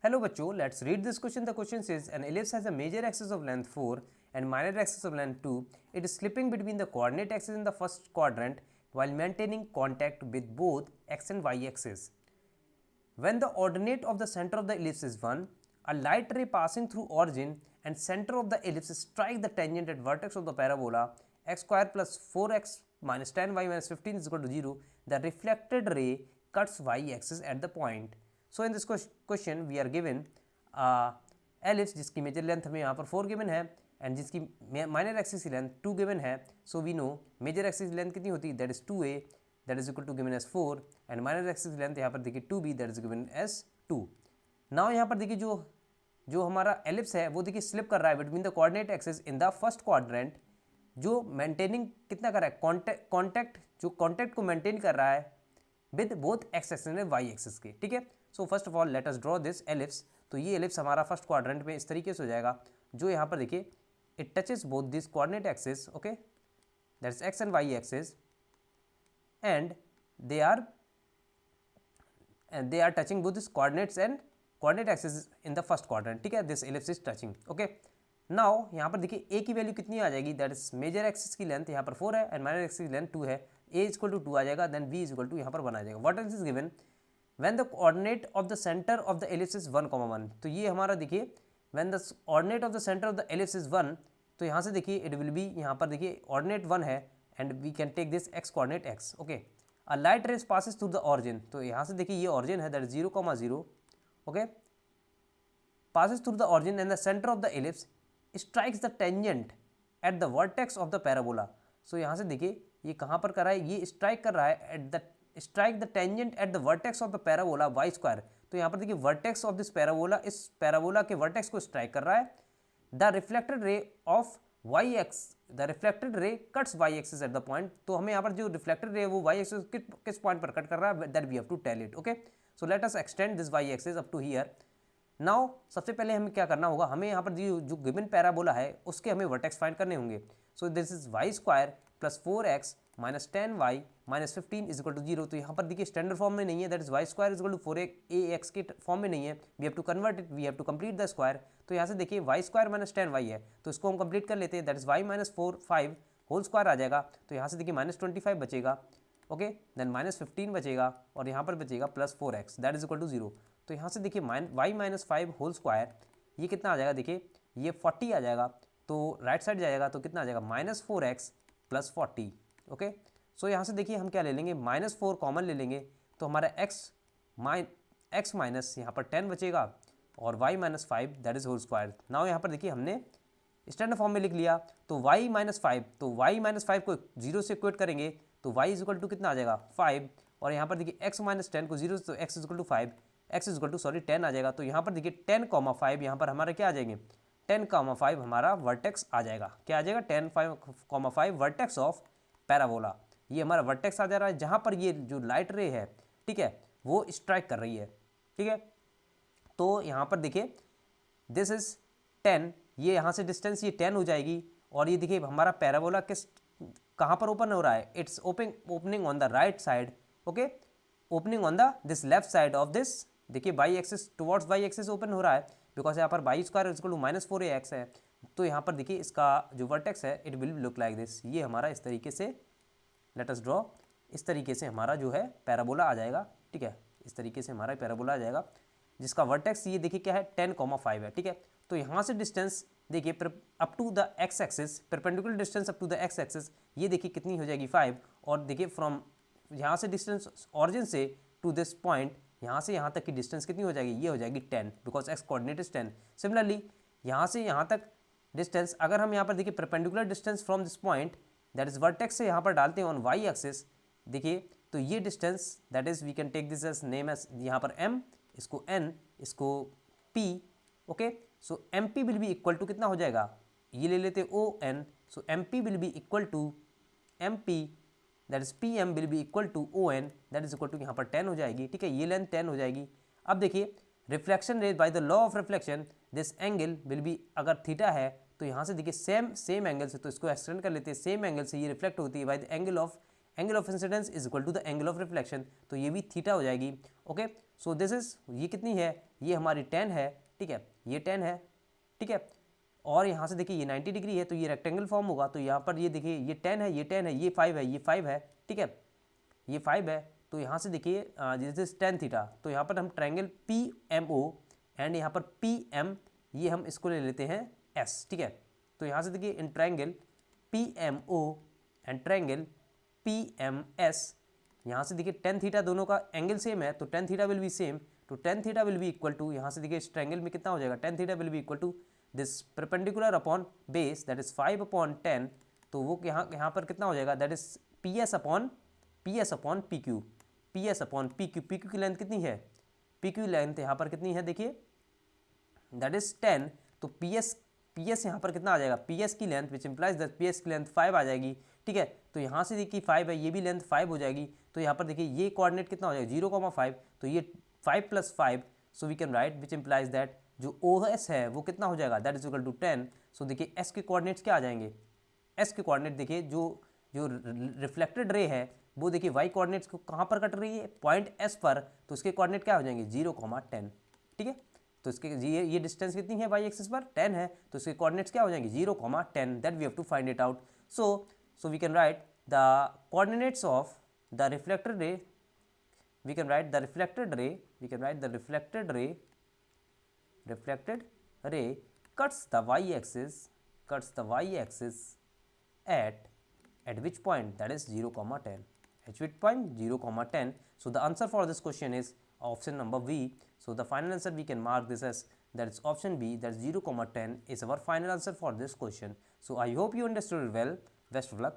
Hello बच्चों, let's read this question. The question says an ellipse has a major axis of length 4 and minor axis of length 2. It is slipping between the coordinate axis in the first quadrant while maintaining contact with both x and y axis. When the ordinate of the center of the ellipse is 1, a light ray passing through origin and center of the ellipse strike the tangent at vertex of the parabola x square plus 4x minus 10y minus 15 is equal to 0. The reflected ray cuts y axis at the point. So in this question we are given ellipse जिसकी major length हमें यहाँ पर 4 given है and जिसकी minor axis की length 2 given है. So we know major axis length कितनी होती है, that is 2a, that is equal to given as 4 and minor axis length यहाँ पर देखिए 2b, that is given as 2. Now यहाँ पर देखिए जो हमारा एलिप्स है वो देखिए स्लिप कर रहा है between the coordinate axis in the first quadrant, जो मेंटेनिंग कितना कर रहा है, कॉन्टैक्ट को मेंटेन कर रहा है with both x axis and y axis के. ठीक है. So first of all let us draw this ellipse. तो ये एलिप्स हमारा फर्स्ट क्वाड्रेंट में इस तरीके से हो जाएगा, जो यहाँ पर देखिए it touches both this coordinate axis, okay, that is x and y axis, and they are touching both this coordinates and coordinate axis in the first quadrant. ठीक है. This ellipse is touching. Okay. Now यहाँ पर देखिए a की value कितनी आ जाएगी, that is major axis की लेंथ यहाँ पर 4 है एंड माइनर एक्सिस की लेंथ 2 है. ए इज इक्वल टू 2 आ जाएगा, then b is equal to यहाँ पर 1 आ जाएगा. What is given when the coordinate of the center of the ellipse is 1, 1. तो ये हमारा देखिए when the ordinate of the center of the ellipse is 1, तो यहाँ से देखिए it will be, यहाँ पर देखिए ordinate 1 है and we can take this x coordinate x. okay. A light ray passes through the origin. तो यहाँ से देखिए ये origin है, that is 0, 0, okay, passes through the origin and the center of the ellipse strikes the tangent at the vertex of the parabola. So यहाँ से देखिए ये कहाँ पर कर रहा है, ये स्ट्राइक कर रहा है at the strike the tangent at the vertex of the parabola y square. तो यहाँ पर देखिए vertex of this parabola, इस parabola के vertex को strike कर रहा है. The reflected ray of the reflected ray cuts y axis at the point. तो हमें यहाँ पर जो reflected ray है वो y axis किस point पर कट कर रहा है, that we have to tell it. okay. So let us extend this y axis up to here. Now सबसे पहले हमें क्या करना होगा, हमें यहाँ पर जो गिवन पैराबोला है उसके हमें वर्टेक्स फाइंड करने होंगे. So this is y square plus 4x minus 10y minus 15 is equal to 0. तो यहाँ पर देखिए स्टैंडर्ड फॉर्म में नहीं है, that is y square is equal to 4ax के फॉर्म में नहीं है. We have to convert it, we have to complete the square. तो यहाँ से देखिए वाई स्क्वायर माइनस 10y है, तो इसको हम कंप्लीट कर लेते हैं, that is y minus 5 whole square आ जाएगा. तो यहाँ से देखिए माइनस 25 बचेगा, ओके, देन माइनस 15 बचेगा और यहाँ पर बचेगा plus 4x, that is equal to 0. तो यहाँ से देखिए वाई माइनस 5 होल स्क्वायर, ये कितना आ जाएगा, देखिए ये 40 आ जाएगा. तो राइट साइड जाएगा तो कितना आ जाएगा, माइनस 4x प्लस 40. ओके. सो यहाँ से देखिए हम क्या ले लेंगे, माइनस 4 कॉमन ले लेंगे, तो हमारा x माइनस यहाँ पर 10 बचेगा और y minus 5 that is whole square. Now यहाँ पर देखिए हमने स्टैंडर्ड फॉर्म में लिख लिया. तो y माइनस 5, तो y माइनस 5 को 0 से इक्वेट करेंगे तो y इज इक्वल टू कितना आ जाएगा 5, और यहाँ पर देखिए x माइनस 10 को 0 तो x is equal to 5, x is equal to 10 आ जाएगा. तो यहाँ पर देखिए 10, 5 यहाँ पर हमारे क्या आ जाएंगे, 10, 5 हमारा वर्टेक्स आ जाएगा. क्या आ जाएगा, 10, 5 वर्टेक्स ऑफ पैराबोला. ये हमारा वर्टेक्स आ जा रहा है जहाँ पर ये जो लाइट रे है, ठीक है, वो स्ट्राइक कर रही है. ठीक है. तो यहाँ पर देखिए दिस इज 10, ये यहाँ से डिस्टेंस ये 10 हो जाएगी, और ये देखिए हमारा पैराबोला किस कहाँ पर ओपन हो रहा है, it's opening on the right side. Okay, opening on the this left side of this, देखिए y axis towards y axis open हो रहा है, बिकॉज यहाँ पर y square is equal to minus 4ax है. तो यहाँ पर देखिए इसका जो वर्टेक्स है it will look like this. ये हमारा इस तरीके से, लेट अस ड्रॉ, इस तरीके से हमारा जो है पैराबोला आ जाएगा. ठीक है, इस तरीके से हमारा पैराबोला आ जाएगा जिसका वर्टेक्स ये देखिए क्या है, 10, 5 है. ठीक है. तो यहाँ से डिस्टेंस देखिए up to the x axis, perpendicular distance up to the x axis, ये देखिए कितनी हो जाएगी 5, और देखिए फ्रॉम यहाँ से डिस्टेंस ऑरिजिन से टू दिस पॉइंट, यहाँ से यहाँ तक की डिस्टेंस कितनी हो जाएगी, ये हो जाएगी 10, because x coordinate is 10. Similarly यहाँ से यहाँ तक डिस्टेंस, अगर हम यहाँ पर देखिए perpendicular distance from this point, that is vertex से यहाँ पर डालते हैं ऑन वाई एक्सिस, देखिए तो ये distance that is we can take this as name as यहाँ पर m, इसको n, इसको p. Okay. So mp will be equal to कितना हो जाएगा, ये ले लेते o n. So mp will be equal to mp, that is pm will be equal to o n, that is equal to यहाँ पर 10 हो जाएगी. ठीक है, ये लेंथ 10 हो जाएगी. अब देखिए reflection rate by the law of reflection, this angle will be, अगर थीटा है तो यहाँ से देखिए सेम एंगल से, तो इसको एक्सटेंड कर लेते हैं, सेम एंगल से ये रिफ्लेक्ट होती है by the angle of incidence is equal to the angle of reflection. तो ये भी थीटा हो जाएगी. ओके. सो दिस इज, ये कितनी है, ये हमारी 10 है, ठीक है, ये 10 है, ठीक है, और यहाँ से देखिए ये 90 डिग्री है, तो ये रेक्टेंगल फॉर्म होगा। तो यहाँ पर ये देखिए ये 10 है, ये 10 है, ये 5 है, ये 5 है, ठीक है, ये 5 है। तो यहाँ से देखिए जैसे tan थीटा, तो यहाँ पर हम triangle P M O and यहाँ पर पी एम, ये हम इसको ले लेते हैं एस, ठीक है। तो यहाँ से देखिए in triangle P M O and triangle P M S, यहाँ से देखिए tan थीटा दोनों का एंगल सेम है, तो tan theta will be same, तो tan theta will be equal to, यहाँ से देखिए इस ट्रायंगल में कितना हो जाएगा, tan theta will be equal to this perpendicular upon base that is 5 upon 10, तो वो यहाँ पर कितना हो जाएगा, that is P S upon P Q, P S upon P Q. P Q की लेंथ कितनी है, पी क्यू लेंथ यहाँ पर कितनी है देखिए, दैट इज 10, तो पी एस यहाँ पर कितना आ जाएगा, पी एस की length which implies that P S की लेंथ 5 आ जाएगी, ठीक है। तो यहाँ से देखिए 5 है, ये भी लेंथ 5 हो जाएगी, तो यहाँ पर देखिए ये कोऑर्डिनेट कितना हो जाएगा 0,5, तो ये 5 + 5, so we can write which implies that जो ओ एस है वो कितना हो जाएगा, that is equal to 10। So देखिए एस के कोऑर्डिनेट्स क्या आ जाएंगे, एस के कोऑर्डिनेट देखिए जो रिफ्लेक्टेड रे है वो देखिए वाई कोऑर्डिनेट्स को कहाँ पर कट रही है, पॉइंट एस पर, तो उसके कोऑर्डिनेट क्या हो जाएंगे 0,10, ठीक है। तो इसके ये डिस्टेंस कितनी है वाई एक्सिस पर 10 है, तो इसके कोऑर्डिनेट्स क्या हो जाएंगे 0,10, that we have to find it out. So we can write the coordinates of the reflected ray, we can write the reflected ray cuts the y-axis at which point, that is 0,10, at which point 0,10. So the answer for this question is option number B. So the final answer we can mark this as, that is option B, that is 0,10 is our final answer for this question. So I hope you understood it well. Best of luck.